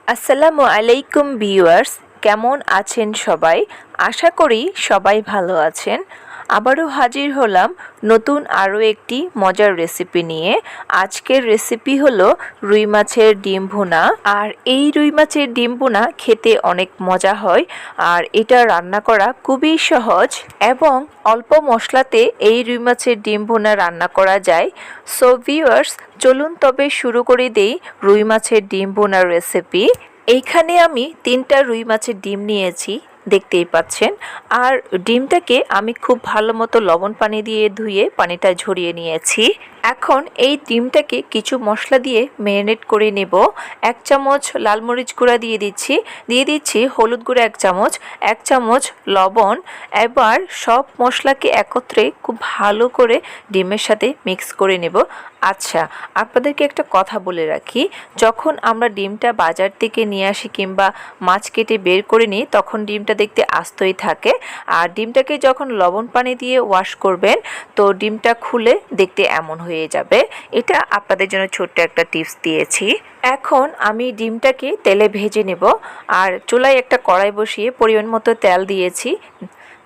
আসসালামু আলাইকুম ভিউয়ার্স, কেমন আছেন সবাই? আশা করি সবাই ভালো আছেন। আবারও হাজির হলাম নতুন আরও একটি মজার রেসিপি নিয়ে। আজকের রেসিপি হলো রুই মাছের ডিম ভুনা। আর এই রুই মাছের ডিম ভুনা খেতে অনেক মজা হয়, আর এটা রান্না করা খুবই সহজ এবং অল্প মশলাতে এই রুই মাছের ডিম ভুনা রান্না করা যায়। সো ভিউয়ার্স, চলুন তবে শুরু করে দেই রুই মাছের ডিম ভুনার রেসিপি। এইখানে আমি 3টা রুই মাছের ডিম নিয়েছি, দেখতেই পাচ্ছেন। আর ডিমটাকে আমি খুব ভালো মতো লবণ পানি দিয়ে ধুয়ে পানিটা ঝরিয়ে নিয়েছি। এখন এই ডিমটাকে কিছু মশলা দিয়ে ম্যারিনেট করে নেব। 1 চামচ লাল মরিচ গুঁড়া দিয়ে দিচ্ছি হলুদ গুঁড়া 1 চামচ লবণ। এবার সব মশলাকে একত্রে খুব ভালো করে ডিমের সাথে মিক্স করে নেব। আচ্ছা, আপনাদেরকে একটা কথা বলে রাখি, যখন আমরা ডিমটা বাজার থেকে নিয়ে আসি কিংবা মাছ কেটে বের করে নিই, তখন ডিমটা দেখতে আস্তই থাকে। আর ডিমটাকে যখন লবণ পানি দিয়ে ওয়াশ করবেন, তো ডিমটা খুলে দেখতে এমন হয়ে যাবে। এটা আপনাদের জন্য ছোট্ট একটা টিপস দিয়েছি। এখন আমি ডিমটাকে তেলে ভেজে নেব। আর চুলায় একটা কড়াই বসিয়ে পরিমাণ মতো তেল দিয়েছি।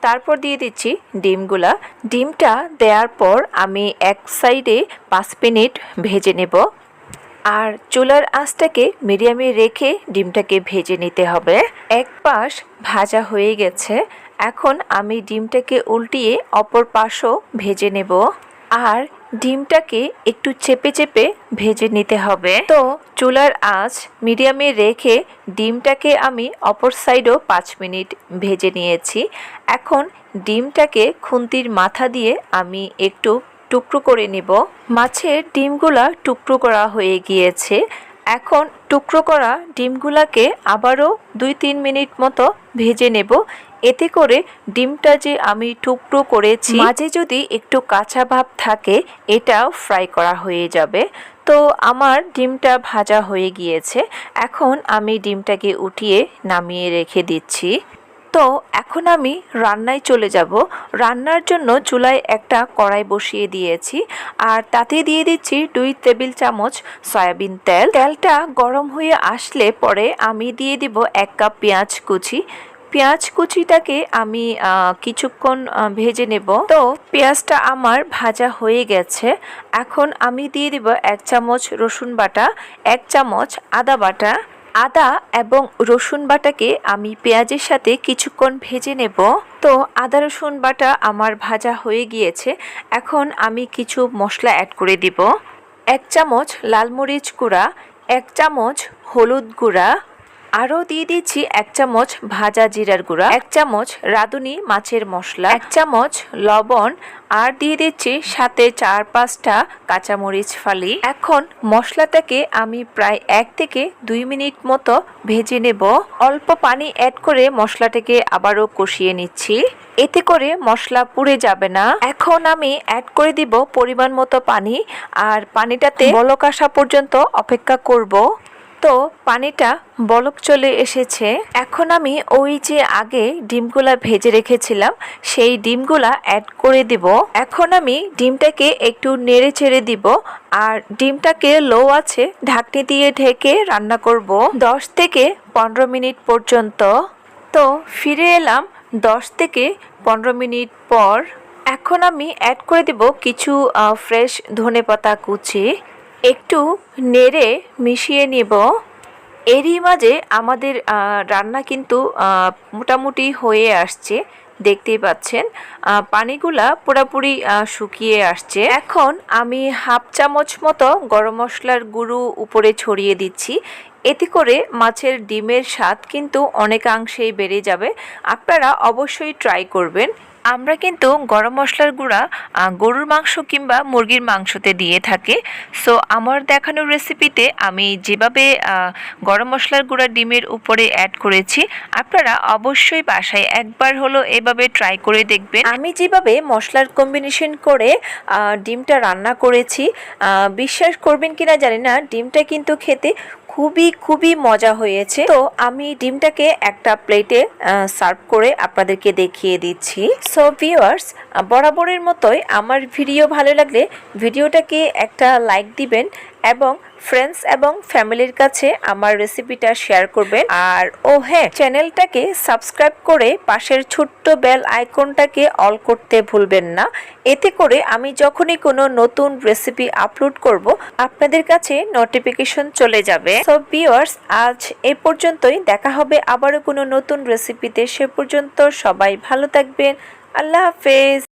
তারপর দিয়ে দিচ্ছি ডিমগুলা। ডিমটা দেওয়ার পর আমি এক সাইডে 5 মিনিট ভেজে নেব। আর চুলার আঁচটাকে মিডিয়ামে রেখে ডিমটাকে ভেজে নিতে হবে। এক পাশ ভাজা হয়ে গেছে, এখন আমি ডিমটাকে উল্টিয়ে অপর পাশও ভেজে নেব। আর ডিমটাকে একটু চেপে চেপে ভেজে নিতে হবে। তো চুলার আঁচ মিডিয়ামে রেখে ডিমটাকে আমি অপর সাইডও 5 মিনিট ভেজে নিয়েছি। এখন ডিমটাকে খুন্তির মাথা দিয়ে আমি একটু টুকরো করে নেব। মাছের ডিমগুলা টুকরো করা হয়ে গিয়েছে। এখন টুকরো করা ডিমগুলাকে আবারও 2-3 মিনিট মতো ভেজে নেব। এতে করে ডিমটা যে আমি টুকরো করেছি, মাঝে যদি একটু কাঁচা ভাব থাকে, এটাও ফ্রাই করা হয়ে যাবে। তো আমার ডিমটা ভাজা হয়ে গিয়েছে। এখন আমি ডিমটাকে উঠিয়ে নামিয়ে রেখে দিচ্ছি। তো এখন আমি রান্নায় চলে যাব। রান্নার জন্য চুলায় একটা কড়াই বসিয়ে দিয়েছি, আর তাতে দিয়ে দিচ্ছি 2 টেবিল চামচ সয়াবিন তেল। তেলটা গরম হয়ে আসলে পরে আমি দিয়ে দিব 1 কাপ পেঁয়াজ কুচি। পেঁয়াজ কুচিটাকে আমি কিছুক্ষণ ভেজে নেব। তো পেঁয়াজটা আমার ভাজা হয়ে গেছে। এখন আমি দিয়ে দিব 1 চামচ রসুন বাটা, 1 চামচ আদা বাটা। আদা এবং রসুন বাটাকে আমি পেঁয়াজের সাথে কিছুক্ষণ ভেজে নেব। তো আদা রসুন বাটা আমার ভাজা হয়ে গিয়েছে। এখন আমি কিছু মশলা অ্যাড করে দিব। 1 চামচ লাল মরিচ গুঁড়া, 1 চামচ হলুদ গুঁড়া, আরও দিয়ে দিচ্ছি 1 চামচ ভাজা জিরার গুঁড়া, 1 চামচ রাঁধুনি মাছের মশলা, 1 চামচ লবণ, আর দিয়ে দিচ্ছি সাথে 4-5টা কাঁচামরিচ ফালি। এখন মশলাটাকে আমি প্রায় 1 থেকে 2 মিনিট মতো ভেজে নেব। অল্প পানি অ্যাড করে মশলাটাকে আবারও কষিয়ে নিচ্ছি, এতে করে মশলা পুড়ে যাবে না। এখন আমি অ্যাড করে দিব পরিমাণ মতো পানি, আর পানিটাতে বলক আসা পর্যন্ত অপেক্ষা করব। তো পানিটা বলক চলে এসেছে। এখন আমি ওই যে আগে ডিমগুলা ভেজে রেখেছিলাম, সেই ডিমগুলা অ্যাড করে দিব। এখন আমি ডিমটাকে একটু নেড়ে চেড়ে দিব। আর ডিমটাকে লো আছে ঢাকনি দিয়ে ঢেকে রান্না করব 10 থেকে 15 মিনিট পর্যন্ত। তো ফিরে এলাম 10 থেকে 15 মিনিট পর। এখন আমি অ্যাড করে দেব কিছু ফ্রেশ ধনেপাতা কুচি। একটু নেড়ে মিশিয়ে নেব। এরই মাঝে আমাদের রান্না কিন্তু মোটামুটি হয়ে আসছে, দেখতেই পাচ্ছেন। পানিগুলা পুরোপুরি শুকিয়ে আসছে। এখন আমি 1/2 চামচ মতো গরম মশলার গুঁড়ো উপরে ছড়িয়ে দিচ্ছি। এতে করে মাছের ডিমের স্বাদ কিন্তু অনেকাংশেই বেড়ে যাবে। আপনারা অবশ্যই ট্রাই করবেন। আমরা কিন্তু গরম মশলার গুঁড়া গরুর মাংস কিংবা মুরগির মাংসতে দিয়ে থাকি। সো আমার দেখানো রেসিপিতে আমি যেভাবে গরম মশলার গুঁড়া ডিমের উপরে অ্যাড করেছি, আপনারা অবশ্যই বাসায় একবার হলো এভাবে ট্রাই করে দেখবেন। আমি যেভাবে মশলার কম্বিনেশন করে ডিমটা রান্না করেছি, বিশ্বাস করবেন কিনা জানি না, ডিমটা কিন্তু খেতে খুবই মজা হয়েছে। তো আমি ডিমটাকে একটা প্লেটে সার্ভ করে আপনাদেরকে দেখিয়ে দিচ্ছি। সো ভিউয়ার্স, বরাবরের মতোই আমার ভিডিও ভালো লাগলে ভিডিওটাকে একটা লাইক দিবেন এবং ফ্রেন্ডস এবং ফ্যামিলির কাছে আমার রেসিপিটা শেয়ার করবেন। আর হ্যাঁ, চ্যানেলটাকে সাবস্ক্রাইব করে পাশের ছোট্ট বেল আইকনটাকে অল করতে ভুলবেন না। এতে করে আমি যখনই কোনো নতুন রেসিপি আপলোড করব আপনাদের কাছে নোটিফিকেশন চলে যাবে। সো ভিউয়ার্স, আজ এ পর্যন্তই। দেখা হবে আবারও কোনো নতুন রেসিপিতে। সে পর্যন্ত সবাই ভালো থাকবেন। আল্লাহ হাফেজ।